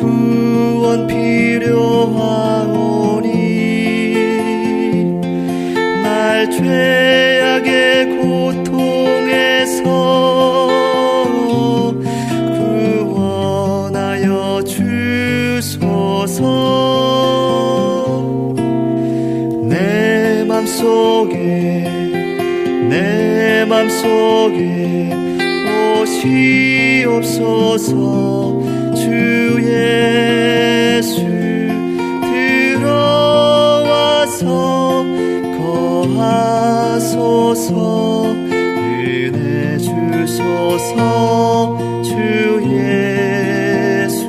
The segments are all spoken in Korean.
구원 필요하오니 날 죄악의 고통에서 구원하여 주소서. 내 맘속에 오시옵소서. 주 예수 들어와서 거하소서. 은혜 주소서. 주 예수.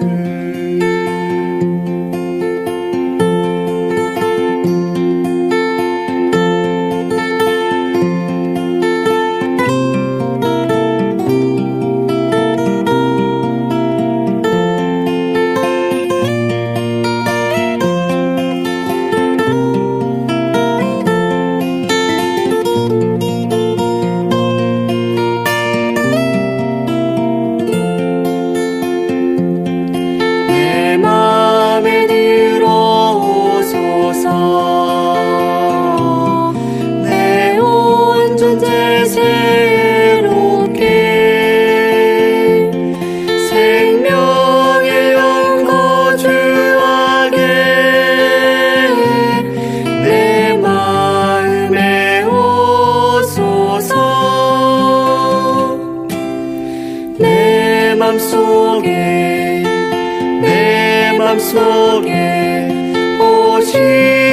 내 맘속에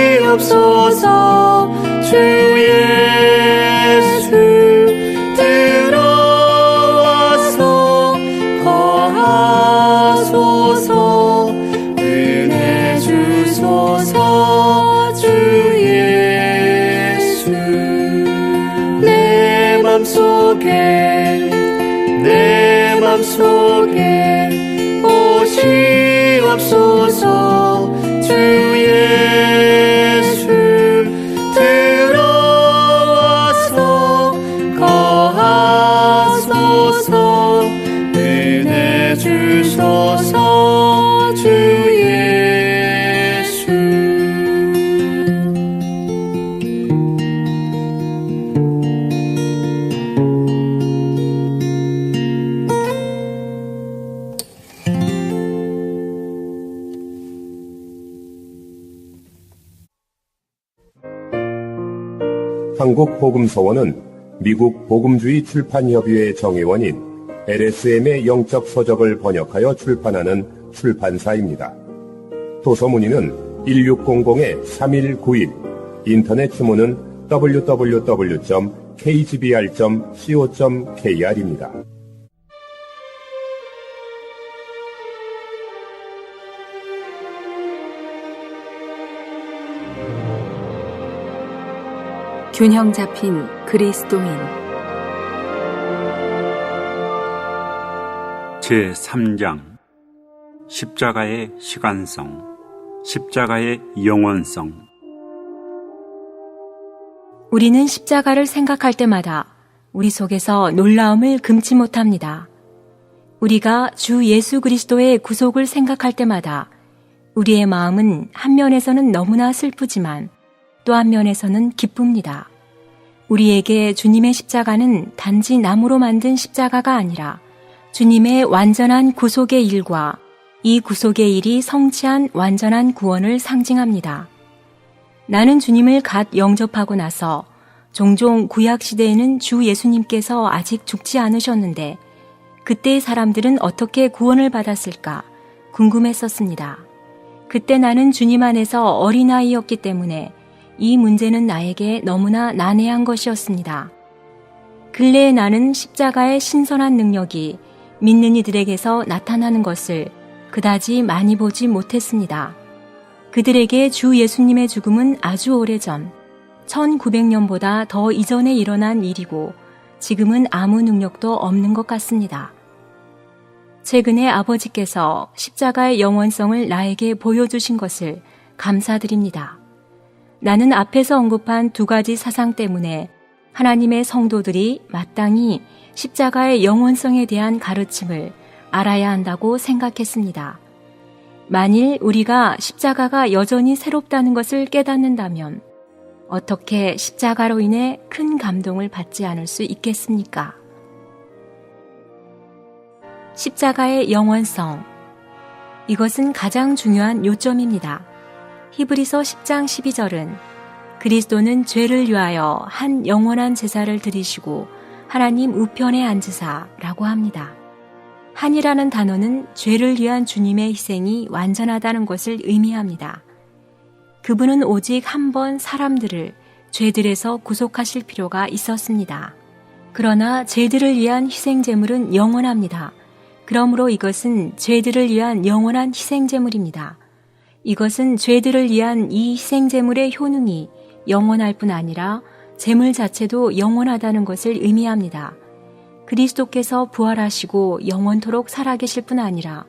오시옵소서. 주 예수 들어와서 거하소서. 은혜 주소서. 주 예수. 내 맘속에 오시옵소서. 주 예수 들어와서 거하소서. 은혜 주소서. 주 예수. 한국복음서원은 미국 복음주의 출판협의회 정회원인 LSM의 영적 서적을 번역하여 출판하는 출판사입니다. 도서문의는 1600-3191, 인터넷 주문은 www.kgbr.co.kr입니다. 균형 잡힌 그리스도인 제3장 십자가의 시간성, 십자가의 영원성. 우리는 십자가를 생각할 때마다 우리 속에서 놀라움을 금치 못합니다. 우리가 주 예수 그리스도의 구속을 생각할 때마다 우리의 마음은 한 면에서는 너무나 슬프지만 또 한 면에서는 기쁩니다. 우리에게 주님의 십자가는 단지 나무로 만든 십자가가 아니라 주님의 완전한 구속의 일과 이 구속의 일이 성취한 완전한 구원을 상징합니다. 나는 주님을 갓 영접하고 나서 종종 구약시대에는 주 예수님께서 아직 죽지 않으셨는데 그때의 사람들은 어떻게 구원을 받았을까 궁금했었습니다. 그때 나는 주님 안에서 어린아이였기 때문에 이 문제는 나에게 너무나 난해한 것이었습니다. 근래에 나는 십자가의 신선한 능력이 믿는 이들에게서 나타나는 것을 그다지 많이 보지 못했습니다. 그들에게 주 예수님의 죽음은 아주 오래전 1900년보다 더 이전에 일어난 일이고 지금은 아무 능력도 없는 것 같습니다. 최근에 아버지께서 십자가의 영원성을 나에게 보여주신 것을 감사드립니다. 나는 앞에서 언급한 두 가지 사상 때문에 하나님의 성도들이 마땅히 십자가의 영원성에 대한 가르침을 알아야 한다고 생각했습니다. 만일 우리가 십자가가 여전히 새롭다는 것을 깨닫는다면 어떻게 십자가로 인해 큰 감동을 받지 않을 수 있겠습니까? 십자가의 영원성. 이것은 가장 중요한 요점입니다. 히브리서 10장 12절은 그리스도는 죄를 위하여 한 영원한 제사를 드리시고 하나님 우편에 앉으사라고 합니다. 한이라는 단어는 죄를 위한 주님의 희생이 완전하다는 것을 의미합니다. 그분은 오직 한 번 사람들을 죄들에서 구속하실 필요가 있었습니다. 그러나 죄들을 위한 희생제물은 영원합니다. 그러므로 이것은 죄들을 위한 영원한 희생제물입니다. 이것은 죄들을 위한 이 희생제물의 효능이 영원할 뿐 아니라 제물 자체도 영원하다는 것을 의미합니다. 그리스도께서 부활하시고 영원토록 살아계실 뿐 아니라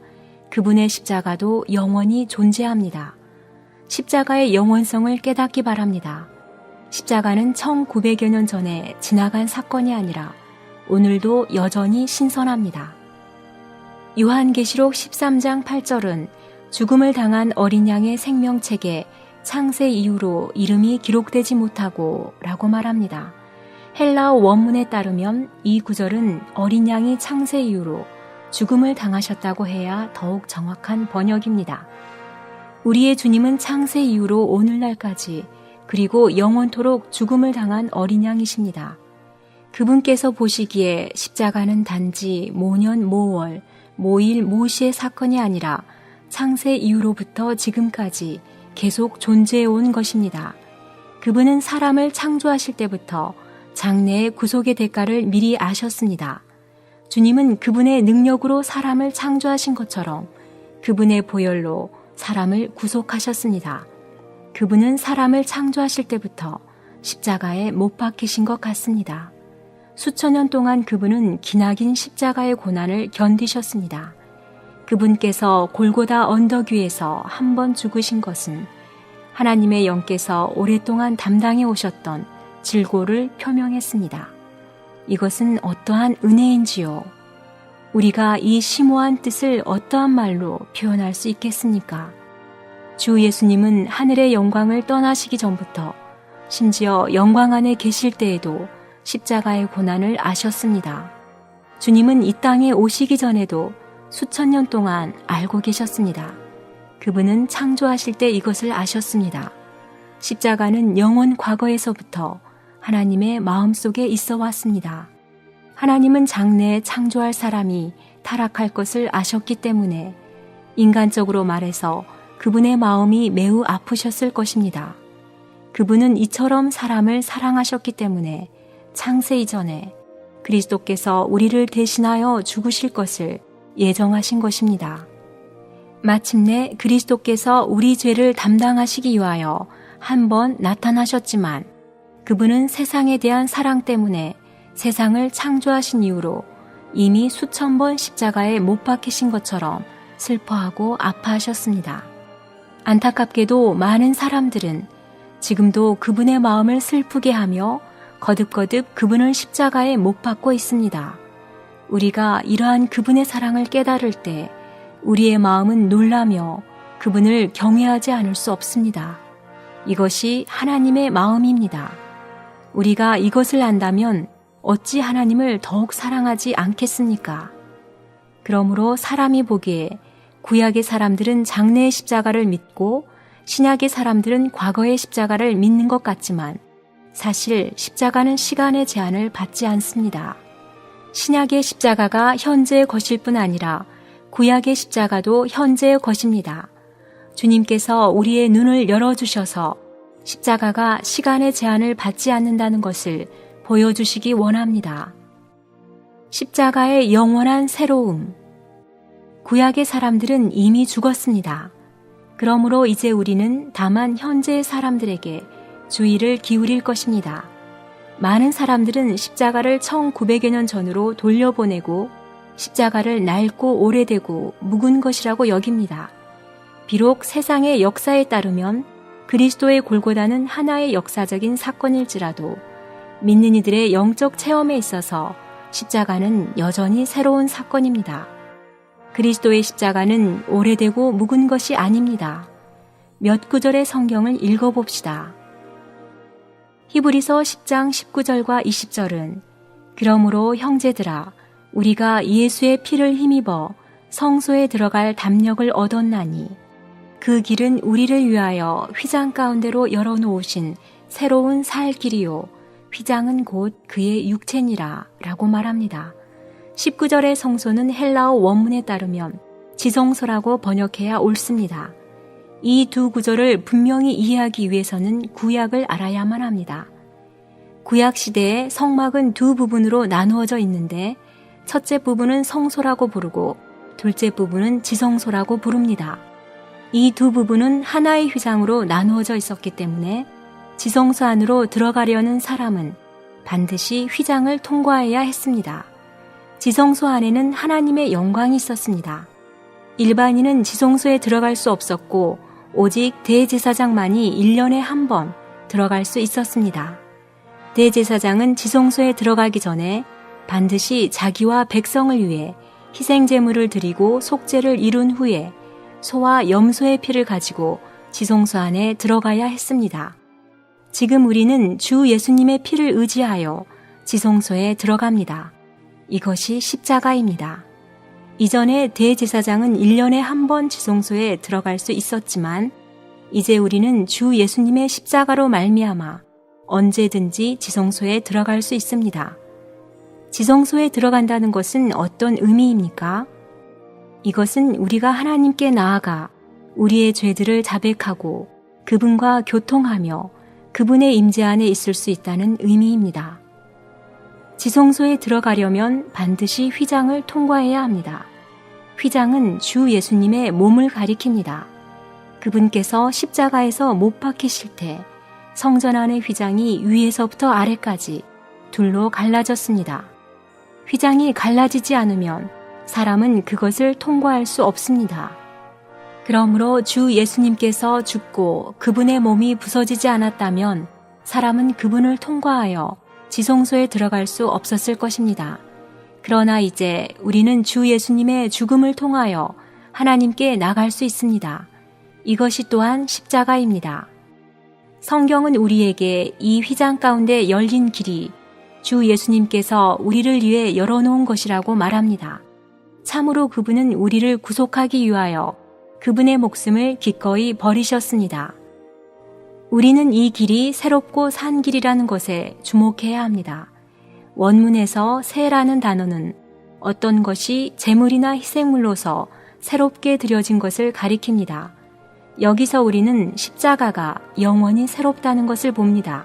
그분의 십자가도 영원히 존재합니다. 십자가의 영원성을 깨닫기 바랍니다. 십자가는 1900여 년 전에 지나간 사건이 아니라 오늘도 여전히 신선합니다. 요한계시록 13장 8절은 죽음을 당한 어린 양의 생명책에 창세 이후로 이름이 기록되지 못하고 라고 말합니다. 헬라어 원문에 따르면 이 구절은 어린 양이 창세 이후로 죽음을 당하셨다고 해야 더욱 정확한 번역입니다. 우리의 주님은 창세 이후로 오늘날까지 그리고 영원토록 죽음을 당한 어린 양이십니다. 그분께서 보시기에 십자가는 단지 모년 모월, 모일 모시의 사건이 아니라 창세 이후로부터 지금까지 계속 존재해 온 것입니다. 그분은 사람을 창조하실 때부터 장래의 구속의 대가를 미리 아셨습니다. 주님은 그분의 능력으로 사람을 창조하신 것처럼 그분의 보혈로 사람을 구속하셨습니다. 그분은 사람을 창조하실 때부터 십자가에 못 박히신 것 같습니다. 수천 년 동안 그분은 기나긴 십자가의 고난을 견디셨습니다. 그분께서 골고다 언덕 위에서 한 번 죽으신 것은 하나님의 영께서 오랫동안 담당해 오셨던 질고를 표명했습니다. 이것은 어떠한 은혜인지요. 우리가 이 심오한 뜻을 어떠한 말로 표현할 수 있겠습니까? 주 예수님은 하늘의 영광을 떠나시기 전부터 심지어 영광 안에 계실 때에도 십자가의 고난을 아셨습니다. 주님은 이 땅에 오시기 전에도 수천 년 동안 알고 계셨습니다. 그분은 창조하실 때 이것을 아셨습니다. 십자가는 영원 과거에서부터 하나님의 마음속에 있어 왔습니다. 하나님은 장래에 창조할 사람이 타락할 것을 아셨기 때문에 인간적으로 말해서 그분의 마음이 매우 아프셨을 것입니다. 그분은 이처럼 사람을 사랑하셨기 때문에 창세 이전에 그리스도께서 우리를 대신하여 죽으실 것을 예정하신 것입니다. 마침내 그리스도께서 우리 죄를 담당하시기 위하여 한 번 나타나셨지만 그분은 세상에 대한 사랑 때문에 세상을 창조하신 이후로 이미 수천 번 십자가에 못 박히신 것처럼 슬퍼하고 아파하셨습니다. 안타깝게도 많은 사람들은 지금도 그분의 마음을 슬프게 하며 거듭거듭 그분을 십자가에 못 박고 있습니다. 우리가 이러한 그분의 사랑을 깨달을 때 우리의 마음은 놀라며 그분을 경외하지 않을 수 없습니다. 이것이 하나님의 마음입니다. 우리가 이것을 안다면 어찌 하나님을 더욱 사랑하지 않겠습니까? 그러므로 사람이 보기에 구약의 사람들은 장래의 십자가를 믿고 신약의 사람들은 과거의 십자가를 믿는 것 같지만 사실 십자가는 시간의 제한을 받지 않습니다. 신약의 십자가가 현재의 것일 뿐 아니라 구약의 십자가도 현재의 것입니다. 주님께서 우리의 눈을 열어주셔서 십자가가 시간의 제한을 받지 않는다는 것을 보여주시기 원합니다. 십자가의 영원한 새로움. 구약의 사람들은 이미 죽었습니다. 그러므로 이제 우리는 다만 현재의 사람들에게 주의를 기울일 것입니다. 많은 사람들은 십자가를 1900여 년 전으로 돌려보내고 십자가를 낡고 오래되고 묵은 것이라고 여깁니다. 비록 세상의 역사에 따르면 그리스도의 골고다는 하나의 역사적인 사건일지라도 믿는 이들의 영적 체험에 있어서 십자가는 여전히 새로운 사건입니다. 그리스도의 십자가는 오래되고 묵은 것이 아닙니다. 몇 구절의 성경을 읽어봅시다. 히브리서 10장 19절과 20절은 그러므로 형제들아 우리가 예수의 피를 힘입어 성소에 들어갈 담력을 얻었나니 그 길은 우리를 위하여 휘장 가운데로 열어놓으신 새로운 살 길이요 휘장은 곧 그의 육체니라 라고 말합니다. 19절의 성소는 헬라어 원문에 따르면 지성소라고 번역해야 옳습니다. 이 두 구절을 분명히 이해하기 위해서는 구약을 알아야만 합니다. 구약 시대에 성막은 두 부분으로 나누어져 있는데 첫째 부분은 성소라고 부르고 둘째 부분은 지성소라고 부릅니다. 이 두 부분은 하나의 휘장으로 나누어져 있었기 때문에 지성소 안으로 들어가려는 사람은 반드시 휘장을 통과해야 했습니다. 지성소 안에는 하나님의 영광이 있었습니다. 일반인은 지성소에 들어갈 수 없었고 오직 대제사장만이 1년에 한 번 들어갈 수 있었습니다. 대제사장은 지성소에 들어가기 전에 반드시 자기와 백성을 위해 희생제물을 드리고 속죄를 이룬 후에 소와 염소의 피를 가지고 지성소 안에 들어가야 했습니다. 지금 우리는 주 예수님의 피를 의지하여 지성소에 들어갑니다. 이것이 십자가입니다. 이전에 대제사장은 1년에 한 번 지성소에 들어갈 수 있었지만 이제 우리는 주 예수님의 십자가로 말미암아 언제든지 지성소에 들어갈 수 있습니다. 지성소에 들어간다는 것은 어떤 의미입니까? 이것은 우리가 하나님께 나아가 우리의 죄들을 자백하고 그분과 교통하며 그분의 임재 안에 있을 수 있다는 의미입니다. 지성소에 들어가려면 반드시 휘장을 통과해야 합니다. 휘장은 주 예수님의 몸을 가리킵니다. 그분께서 십자가에서 못 박히실 때 성전 안의 휘장이 위에서부터 아래까지 둘로 갈라졌습니다. 휘장이 갈라지지 않으면 사람은 그것을 통과할 수 없습니다. 그러므로 주 예수님께서 죽고 그분의 몸이 부서지지 않았다면 사람은 그분을 통과하여 지성소에 들어갈 수 없었을 것입니다. 그러나 이제 우리는 주 예수님의 죽음을 통하여 하나님께 나갈 수 있습니다. 이것이 또한 십자가입니다. 성경은 우리에게 이 휘장 가운데 열린 길이 주 예수님께서 우리를 위해 열어놓은 것이라고 말합니다. 참으로 그분은 우리를 구속하기 위하여 그분의 목숨을 기꺼이 버리셨습니다. 우리는 이 길이 새롭고 산 길이라는 것에 주목해야 합니다. 원문에서 새라는 단어는 어떤 것이 제물이나 희생물로서 새롭게 드려진 것을 가리킵니다. 여기서 우리는 십자가가 영원히 새롭다는 것을 봅니다.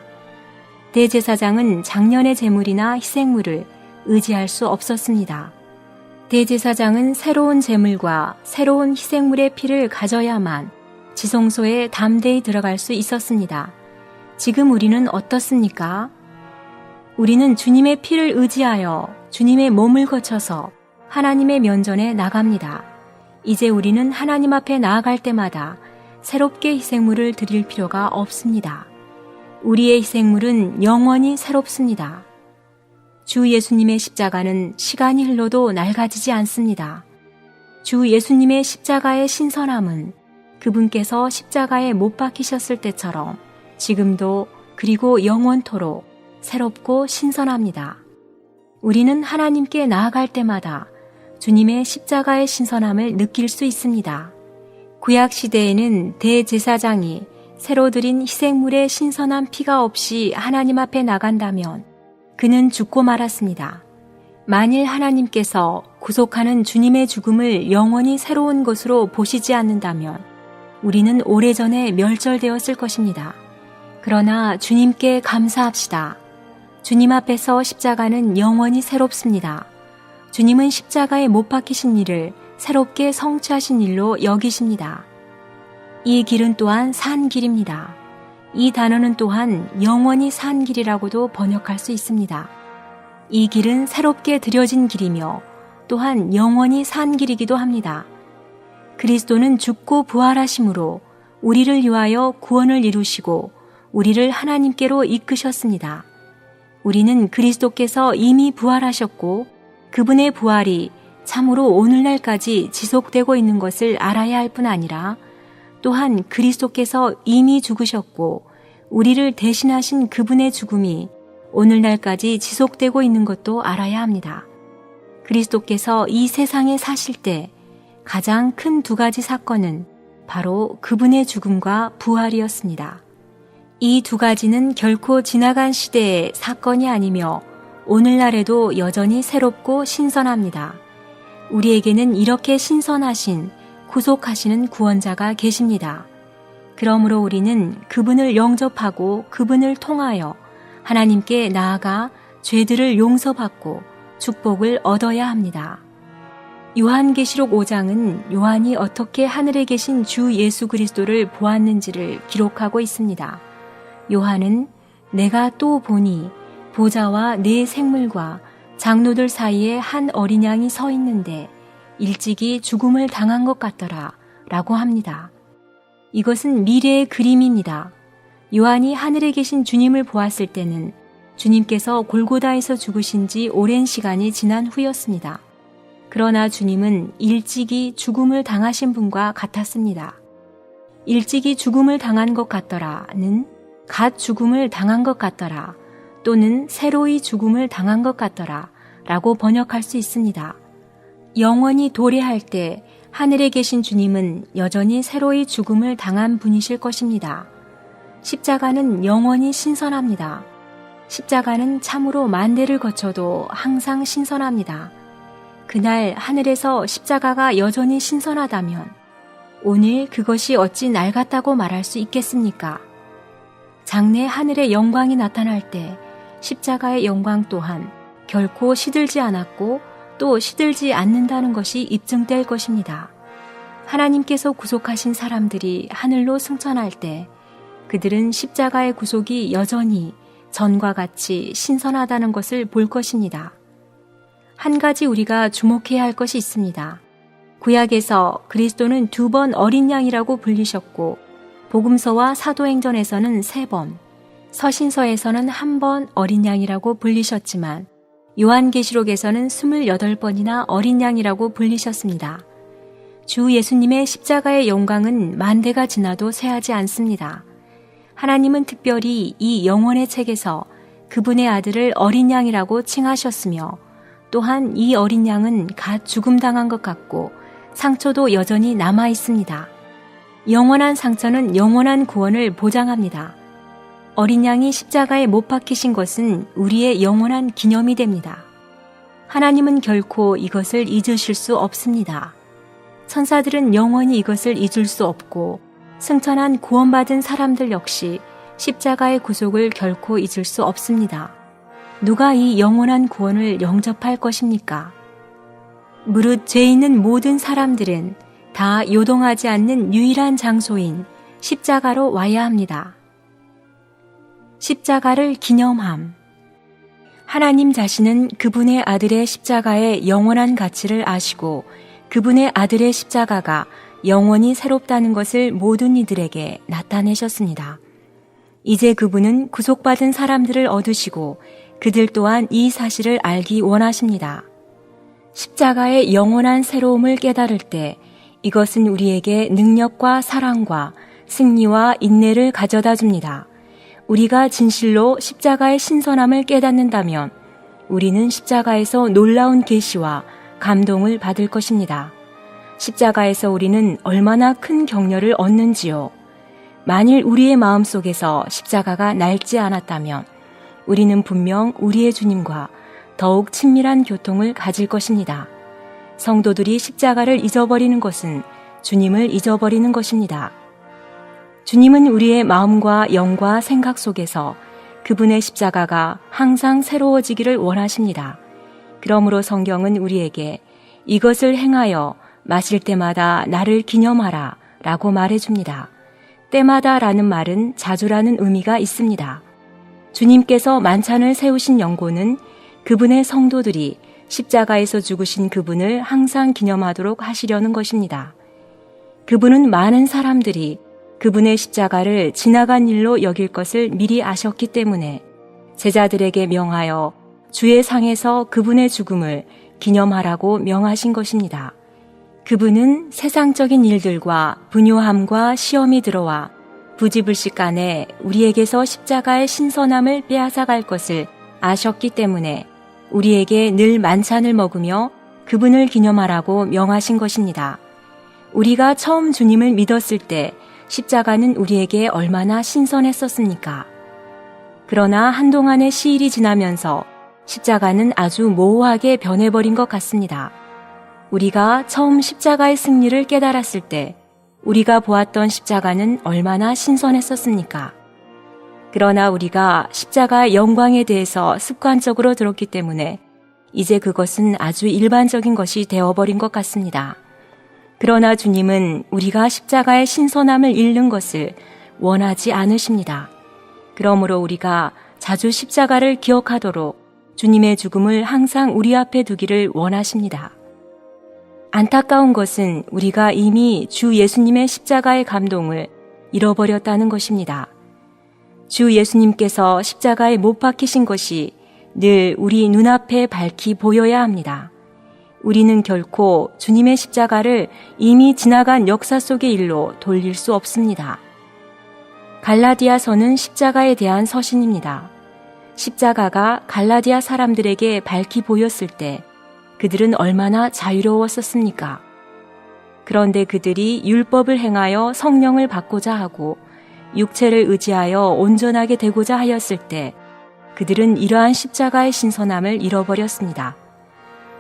대제사장은 작년의 제물이나 희생물을 의지할 수 없었습니다. 대제사장은 새로운 제물과 새로운 희생물의 피를 가져야만 지성소에 담대히 들어갈 수 있었습니다. 지금 우리는 어떻습니까? 우리는 주님의 피를 의지하여 주님의 몸을 거쳐서 하나님의 면전에 나갑니다. 이제 우리는 하나님 앞에 나아갈 때마다 새롭게 희생물을 드릴 필요가 없습니다. 우리의 희생물은 영원히 새롭습니다. 주 예수님의 십자가는 시간이 흘러도 낡아지지 않습니다. 주 예수님의 십자가의 신선함은 그분께서 십자가에 못 박히셨을 때처럼 지금도 그리고 영원토록 새롭고 신선합니다. 우리는 하나님께 나아갈 때마다 주님의 십자가의 신선함을 느낄 수 있습니다. 구약 시대에는 대제사장이 새로 드린 희생물의 신선한 피가 없이 하나님 앞에 나간다면 그는 죽고 말았습니다. 만일 하나님께서 구속하는 주님의 죽음을 영원히 새로운 것으로 보시지 않는다면 우리는 오래전에 멸절되었을 것입니다. 그러나 주님께 감사합시다. 주님 앞에서 십자가는 영원히 새롭습니다. 주님은 십자가에 못 박히신 일을 새롭게 성취하신 일로 여기십니다. 이 길은 또한 산 길입니다. 이 단어는 또한 영원히 산 길이라고도 번역할 수 있습니다. 이 길은 새롭게 드려진 길이며 또한 영원히 산 길이기도 합니다. 그리스도는 죽고 부활하심으로 우리를 위하여 구원을 이루시고 우리를 하나님께로 이끄셨습니다. 우리는 그리스도께서 이미 부활하셨고 그분의 부활이 참으로 오늘날까지 지속되고 있는 것을 알아야 할 뿐 아니라 또한 그리스도께서 이미 죽으셨고 우리를 대신하신 그분의 죽음이 오늘날까지 지속되고 있는 것도 알아야 합니다. 그리스도께서 이 세상에 사실 때 가장 큰 두 가지 사건은 바로 그분의 죽음과 부활이었습니다. 이 두 가지는 결코 지나간 시대의 사건이 아니며 오늘날에도 여전히 새롭고 신선합니다. 우리에게는 이렇게 신선하신 구속하시는 구원자가 계십니다. 그러므로 우리는 그분을 영접하고 그분을 통하여 하나님께 나아가 죄들을 용서받고 축복을 얻어야 합니다. 요한계시록 5장은 요한이 어떻게 하늘에 계신 주 예수 그리스도를 보았는지를 기록하고 있습니다. 요한은 내가 또 보니 보좌와 네 생물과 장로들 사이에 한 어린 양이 서 있는데 일찍이 죽음을 당한 것 같더라 라고 합니다. 이것은 미래의 그림입니다. 요한이 하늘에 계신 주님을 보았을 때는 주님께서 골고다에서 죽으신 지 오랜 시간이 지난 후였습니다. 그러나 주님은 일찍이 죽음을 당하신 분과 같았습니다. 일찍이 죽음을 당한 것 같더라는 갓 죽음을 당한 것 같더라 또는 새로이 죽음을 당한 것 같더라 라고 번역할 수 있습니다. 영원히 도래할 때 하늘에 계신 주님은 여전히 새로이 죽음을 당한 분이실 것입니다. 십자가는 영원히 신선합니다. 십자가는 참으로 만대를 거쳐도 항상 신선합니다. 그날 하늘에서 십자가가 여전히 신선하다면 오늘 그것이 어찌 낡았다고 말할 수 있겠습니까? 장래 하늘의 영광이 나타날 때 십자가의 영광 또한 결코 시들지 않았고 또 시들지 않는다는 것이 입증될 것입니다. 하나님께서 구속하신 사람들이 하늘로 승천할 때 그들은 십자가의 구속이 여전히 전과 같이 신선하다는 것을 볼 것입니다. 한 가지 우리가 주목해야 할 것이 있습니다. 구약에서 그리스도는 2번 어린 양이라고 불리셨고 복음서와 사도행전에서는 3번, 서신서에서는 1번 어린 양이라고 불리셨지만 요한계시록에서는 28번이나 어린 양이라고 불리셨습니다. 주 예수님의 십자가의 영광은 만대가 지나도 쇠하지 않습니다. 하나님은 특별히 이 영원의 책에서 그분의 아들을 어린 양이라고 칭하셨으며 또한 이 어린 양은 갓 죽음당한 것 같고 상처도 여전히 남아 있습니다. 영원한 상처는 영원한 구원을 보장합니다. 어린 양이 십자가에 못 박히신 것은 우리의 영원한 기념이 됩니다. 하나님은 결코 이것을 잊으실 수 없습니다. 천사들은 영원히 이것을 잊을 수 없고 승천한 구원받은 사람들 역시 십자가의 구속을 결코 잊을 수 없습니다. 누가 이 영원한 구원을 영접할 것입니까? 무릇 죄 있는 모든 사람들은 다 요동하지 않는 유일한 장소인 십자가로 와야 합니다. 십자가를 기념함. 하나님 자신은 그분의 아들의 십자가의 영원한 가치를 아시고 그분의 아들의 십자가가 영원히 새롭다는 것을 모든 이들에게 나타내셨습니다. 이제 그분은 구속받은 사람들을 얻으시고 그들 또한 이 사실을 알기 원하십니다. 십자가의 영원한 새로움을 깨달을 때 이것은 우리에게 능력과 사랑과 승리와 인내를 가져다 줍니다. 우리가 진실로 십자가의 신선함을 깨닫는다면 우리는 십자가에서 놀라운 계시와 감동을 받을 것입니다. 십자가에서 우리는 얼마나 큰 격려를 얻는지요. 만일 우리의 마음속에서 십자가가 낡지 않았다면 우리는 분명 우리의 주님과 더욱 친밀한 교통을 가질 것입니다. 성도들이 십자가를 잊어버리는 것은 주님을 잊어버리는 것입니다. 주님은 우리의 마음과 영과 생각 속에서 그분의 십자가가 항상 새로워지기를 원하십니다. 그러므로 성경은 우리에게 이것을 행하여 마실 때마다 나를 기념하라 라고 말해줍니다. 때마다 라는 말은 자주라는 의미가 있습니다. 주님께서 만찬을 세우신 연고는 그분의 성도들이 십자가에서 죽으신 그분을 항상 기념하도록 하시려는 것입니다. 그분은 많은 사람들이 그분의 십자가를 지나간 일로 여길 것을 미리 아셨기 때문에 제자들에게 명하여 주의 상에서 그분의 죽음을 기념하라고 명하신 것입니다. 그분은 세상적인 일들과 분요함과 시험이 들어와 부지불식간에 우리에게서 십자가의 신선함을 빼앗아갈 것을 아셨기 때문에 우리에게 늘 만찬을 먹으며 그분을 기념하라고 명하신 것입니다. 우리가 처음 주님을 믿었을 때 십자가는 우리에게 얼마나 신선했었습니까? 그러나 한동안의 시일이 지나면서 십자가는 아주 모호하게 변해버린 것 같습니다. 우리가 처음 십자가의 승리를 깨달았을 때 우리가 보았던 십자가는 얼마나 신선했었습니까? 그러나 우리가 십자가의 영광에 대해서 습관적으로 들었기 때문에 이제 그것은 아주 일반적인 것이 되어버린 것 같습니다. 그러나 주님은 우리가 십자가의 신선함을 잃는 것을 원하지 않으십니다. 그러므로 우리가 자주 십자가를 기억하도록 주님의 죽음을 항상 우리 앞에 두기를 원하십니다. 안타까운 것은 우리가 이미 주 예수님의 십자가의 감동을 잃어버렸다는 것입니다. 주 예수님께서 십자가에 못 박히신 것이 늘 우리 눈앞에 밝히 보여야 합니다. 우리는 결코 주님의 십자가를 이미 지나간 역사 속의 일로 돌릴 수 없습니다. 갈라디아서는 십자가에 대한 서신입니다. 십자가가 갈라디아 사람들에게 밝히 보였을 때 그들은 얼마나 자유로웠었습니까? 그런데 그들이 율법을 행하여 성령을 받고자 하고 육체를 의지하여 온전하게 되고자 하였을 때 그들은 이러한 십자가의 신선함을 잃어버렸습니다.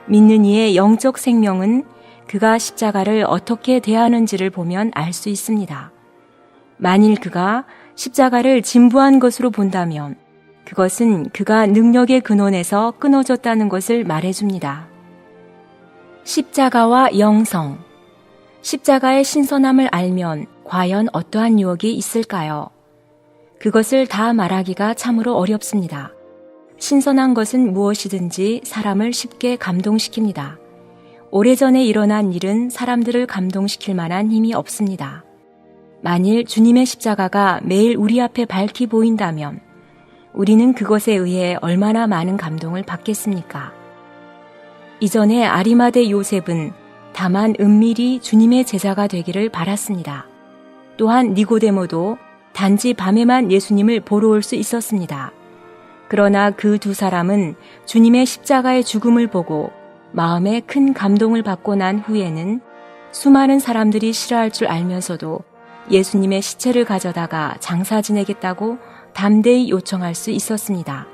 믿는 이의 영적 생명은 그가 십자가를 어떻게 대하는지를 보면 알 수 있습니다. 만일 그가 십자가를 진부한 것으로 본다면 그것은 그가 능력의 근원에서 끊어졌다는 것을 말해줍니다. 십자가와 영성. 십자가의 신선함을 알면 과연 어떠한 유혹이 있을까요? 그것을 다 말하기가 참으로 어렵습니다. 신선한 것은 무엇이든지 사람을 쉽게 감동시킵니다. 오래전에 일어난 일은 사람들을 감동시킬 만한 힘이 없습니다. 만일 주님의 십자가가 매일 우리 앞에 밝히 보인다면 우리는 그것에 의해 얼마나 많은 감동을 받겠습니까? 이전에 아리마대 요셉은 다만 은밀히 주님의 제자가 되기를 바랐습니다. 또한 니고데모도 단지 밤에만 예수님을 보러 올 수 있었습니다. 그러나 그 두 사람은 주님의 십자가의 죽음을 보고 마음에 큰 감동을 받고 난 후에는 수많은 사람들이 싫어할 줄 알면서도 예수님의 시체를 가져다가 장사 지내겠다고 담대히 요청할 수 있었습니다.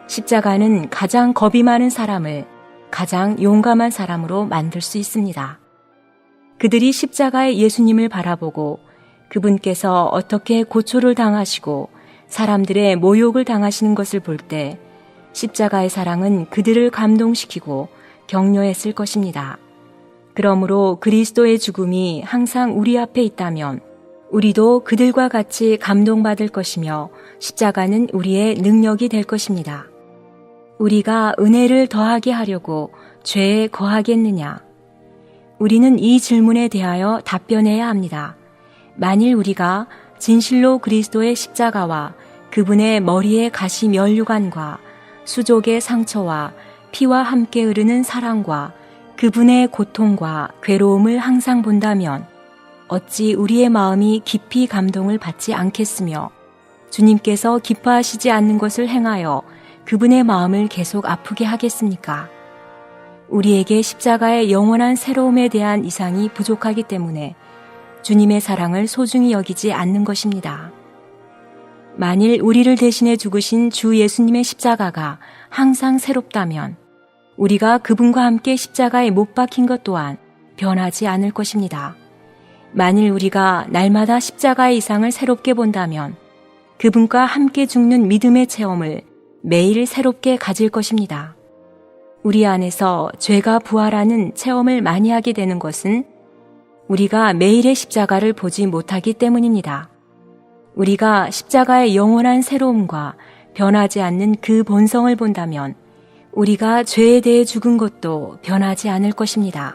십자가는 가장 겁이 많은 사람을 가장 용감한 사람으로 만들 수 있습니다. 그들이 십자가의 예수님을 바라보고 그분께서 어떻게 고초를 당하시고 사람들의 모욕을 당하시는 것을 볼 때 십자가의 사랑은 그들을 감동시키고 격려했을 것입니다. 그러므로 그리스도의 죽음이 항상 우리 앞에 있다면 우리도 그들과 같이 감동받을 것이며 십자가는 우리의 능력이 될 것입니다. 우리가 은혜를 더하게 하려고 죄에 거하겠느냐? 우리는 이 질문에 대하여 답변해야 합니다. 만일 우리가 진실로 그리스도의 십자가와 그분의 머리에 가시 면류관과 수족의 상처와 피와 함께 흐르는 사랑과 그분의 고통과 괴로움을 항상 본다면 어찌 우리의 마음이 깊이 감동을 받지 않겠으며 주님께서 기뻐하시지 않는 것을 행하여 그분의 마음을 계속 아프게 하겠습니까? 우리에게 십자가의 영원한 새로움에 대한 이상이 부족하기 때문에 주님의 사랑을 소중히 여기지 않는 것입니다. 만일 우리를 대신해 죽으신 주 예수님의 십자가가 항상 새롭다면 우리가 그분과 함께 십자가에 못 박힌 것 또한 변하지 않을 것입니다. 만일 우리가 날마다 십자가의 이상을 새롭게 본다면 그분과 함께 죽는 믿음의 체험을 매일 새롭게 가질 것입니다. 우리 안에서 죄가 부활하는 체험을 많이 하게 되는 것은 우리가 매일의 십자가를 보지 못하기 때문입니다. 우리가 십자가의 영원한 새로움과 변하지 않는 그 본성을 본다면 우리가 죄에 대해 죽은 것도 변하지 않을 것입니다.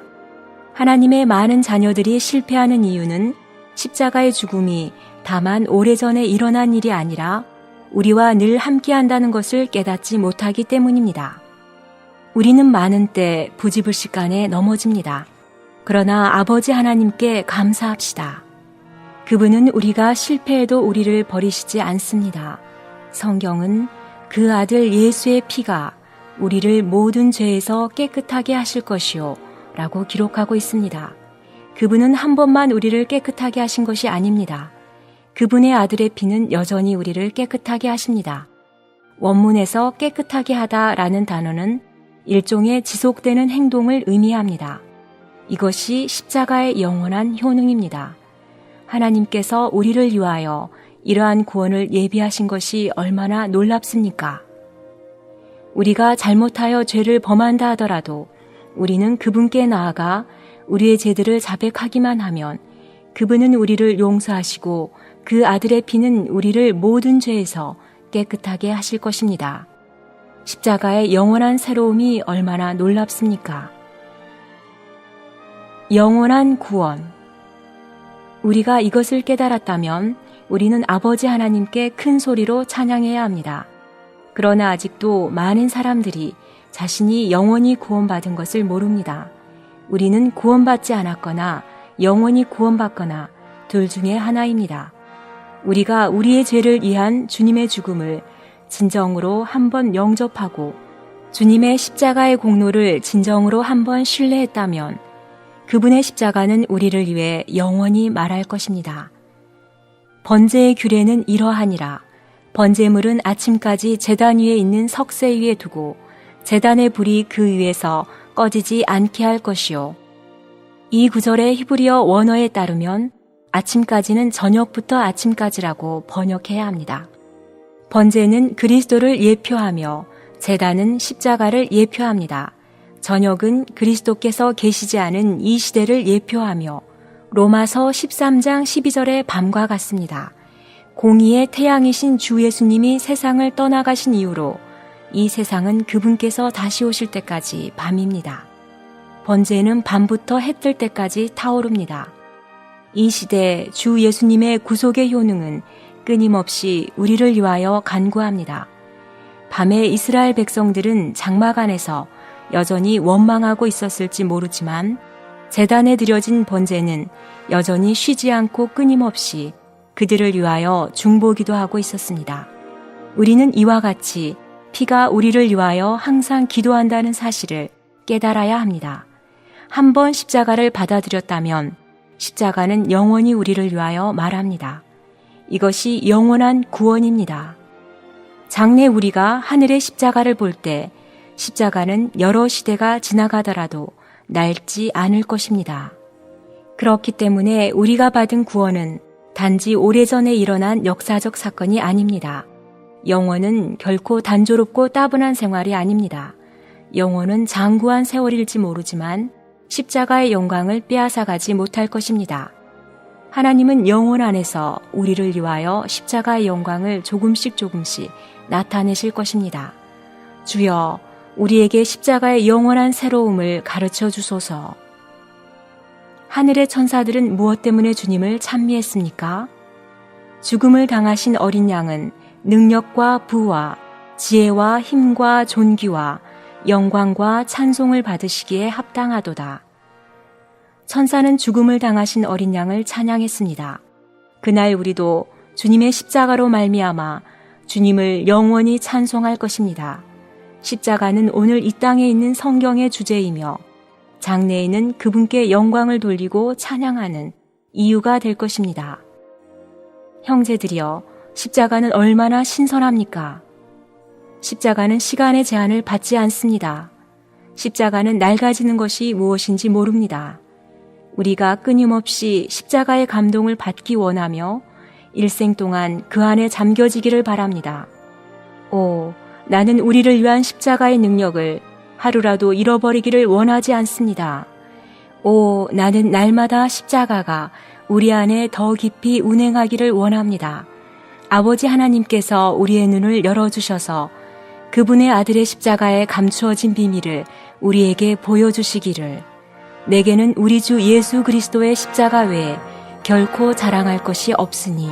하나님의 많은 자녀들이 실패하는 이유는 십자가의 죽음이 다만 오래전에 일어난 일이 아니라 우리와 늘 함께한다는 것을 깨닫지 못하기 때문입니다. 우리는 많은 때 부지불식간에 넘어집니다. 그러나 아버지 하나님께 감사합시다. 그분은 우리가 실패해도 우리를 버리시지 않습니다. 성경은 그 아들 예수의 피가 우리를 모든 죄에서 깨끗하게 하실 것이요 라고 기록하고 있습니다. 그분은 한 번만 우리를 깨끗하게 하신 것이 아닙니다. 그분의 아들의 피는 여전히 우리를 깨끗하게 하십니다. 원문에서 깨끗하게 하다라는 단어는 일종의 지속되는 행동을 의미합니다. 이것이 십자가의 영원한 효능입니다. 하나님께서 우리를 위하여 이러한 구원을 예비하신 것이 얼마나 놀랍습니까? 우리가 잘못하여 죄를 범한다 하더라도 우리는 그분께 나아가 우리의 죄들을 자백하기만 하면 그분은 우리를 용서하시고 그 아들의 피는 우리를 모든 죄에서 깨끗하게 하실 것입니다. 십자가의 영원한 새로움이 얼마나 놀랍습니까? 영원한 구원. 우리가 이것을 깨달았다면 우리는 아버지 하나님께 큰 소리로 찬양해야 합니다. 그러나 아직도 많은 사람들이 자신이 영원히 구원받은 것을 모릅니다. 우리는 구원받지 않았거나 영원히 구원받거나 둘 중에 하나입니다. 우리가 우리의 죄를 위한 주님의 죽음을 진정으로 한번 영접하고 주님의 십자가의 공로를 진정으로 한번 신뢰했다면 그분의 십자가는 우리를 위해 영원히 말할 것입니다. 번제의 규례는 이러하니라. 번제물은 아침까지 제단 위에 있는 석쇠 위에 두고 제단의 불이 그 위에서 꺼지지 않게 할 것이요. 이 구절의 히브리어 원어에 따르면 아침까지는 저녁부터 아침까지라고 번역해야 합니다. 번제는 그리스도를 예표하며 제단은 십자가를 예표합니다. 저녁은 그리스도께서 계시지 않은 이 시대를 예표하며 로마서 13장 12절의 밤과 같습니다. 공의의 태양이신 주 예수님이 세상을 떠나가신 이후로 이 세상은 그분께서 다시 오실 때까지 밤입니다. 번제는 밤부터 해 뜰 때까지 타오릅니다. 이 시대 주 예수님의 구속의 효능은 끊임없이 우리를 위하여 간구합니다. 밤에 이스라엘 백성들은 장막 안에서 여전히 원망하고 있었을지 모르지만 제단에 드려진 번제는 여전히 쉬지 않고 끊임없이 그들을 위하여 중보기도 하고 있었습니다. 우리는 이와 같이 피가 우리를 위하여 항상 기도한다는 사실을 깨달아야 합니다. 한 번 십자가를 받아들였다면 십자가는 영원히 우리를 위하여 말합니다. 이것이 영원한 구원입니다. 장래 우리가 하늘의 십자가를 볼 때 십자가는 여러 시대가 지나가더라도 낡지 않을 것입니다. 그렇기 때문에 우리가 받은 구원은 단지 오래전에 일어난 역사적 사건이 아닙니다. 영원은 결코 단조롭고 따분한 생활이 아닙니다. 영원은 장구한 세월일지 모르지만 십자가의 영광을 빼앗아가지 못할 것입니다. 하나님은 영원 안에서 우리를 위하여 십자가의 영광을 조금씩 나타내실 것입니다. 주여, 우리에게 십자가의 영원한 새로움을 가르쳐 주소서. 하늘의 천사들은 무엇 때문에 주님을 찬미했습니까? 죽음을 당하신 어린 양은 능력과 부와 지혜와 힘과 존귀와 영광과 찬송을 받으시기에 합당하도다. 천사는 죽음을 당하신 어린 양을 찬양했습니다. 그날 우리도 주님의 십자가로 말미암아 주님을 영원히 찬송할 것입니다. 십자가는 오늘 이 땅에 있는 성경의 주제이며 장래에는 그분께 영광을 돌리고 찬양하는 이유가 될 것입니다. 형제들이여, 십자가는 얼마나 신선합니까? 십자가는 시간의 제한을 받지 않습니다. 십자가는 낡아지는 것이 무엇인지 모릅니다. 우리가 끊임없이 십자가의 감동을 받기 원하며 일생 동안 그 안에 잠겨지기를 바랍니다. 오, 나는 우리를 위한 십자가의 능력을 하루라도 잃어버리기를 원하지 않습니다. 오, 나는 날마다 십자가가 우리 안에 더 깊이 운행하기를 원합니다. 아버지 하나님께서 우리의 눈을 열어주셔서 그분의 아들의 십자가에 감추어진 비밀을 우리에게 보여주시기를. 내게는 우리 주 예수 그리스도의 십자가 외에 결코 자랑할 것이 없으니.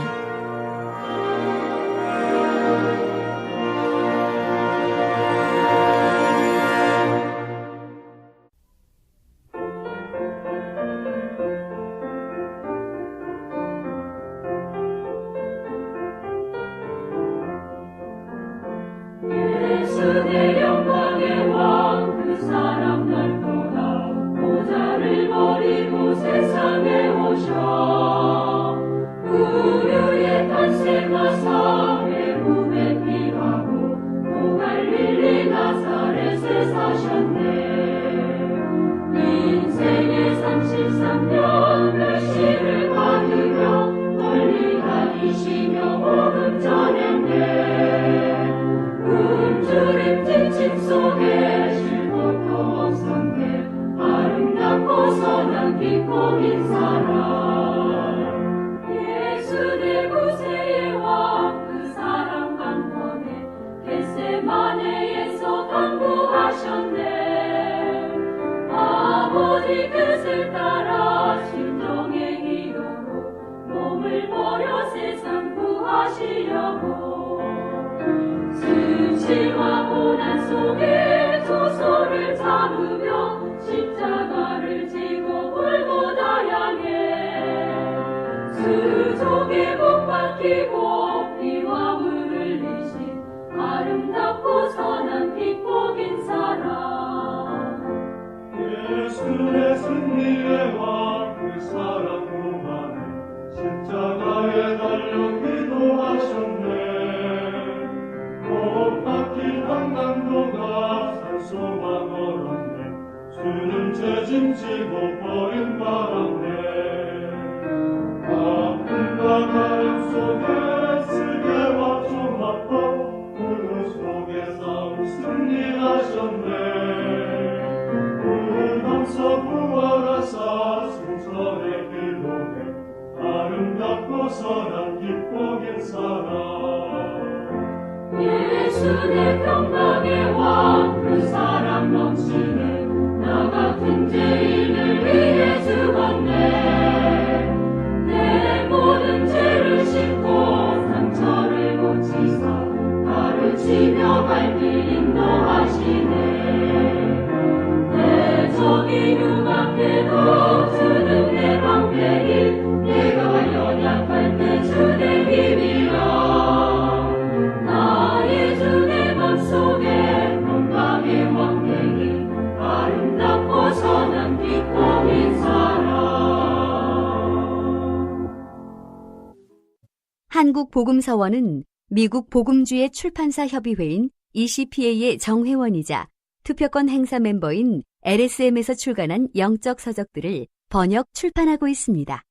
주의 뜻을 따라 심정의 기도로 몸을 버려 세상 구하시려고 수치와 고난 속에 두 손을 잡으며 십자가를 지고 골고다 향해 수족에 못 박히고 피와 물 흘리신 아름답고 선한 빛복인 사랑 예수의 승리의 왕 그 사랑 동안에 십자가에 달려 기도하셨네. 못 박힌 한강도가 산소만 얼었네. 주는 책임지고 버림받았네. 아픔과 가름 속에 슬개와 조마법 그 속에서 승리하셨네. 무덤서 부활하사 승천의 기록에 아름답고 선한 기복인 사랑. 예수 내 평강의 왕 그 사랑 넘치네. 나 같은 죄인을 위해 죽었네. 내 모든 죄를 씻고 상처를 고치사 가르치며 밝히 인도하시네. 내 적이 흉악해도 주는 내 방패이 내가 연약할 때 주의 힘이라. 나의 주 내 맘속에 건강의 왕되기 아름답고 선한 빛복인 사랑. 한국복음서원은 미국 복음주의 출판사 협의회인 ECPA의 정회원이자 투표권 행사 멤버인 LSM에서 출간한 영적 서적들을 번역 출판하고 있습니다.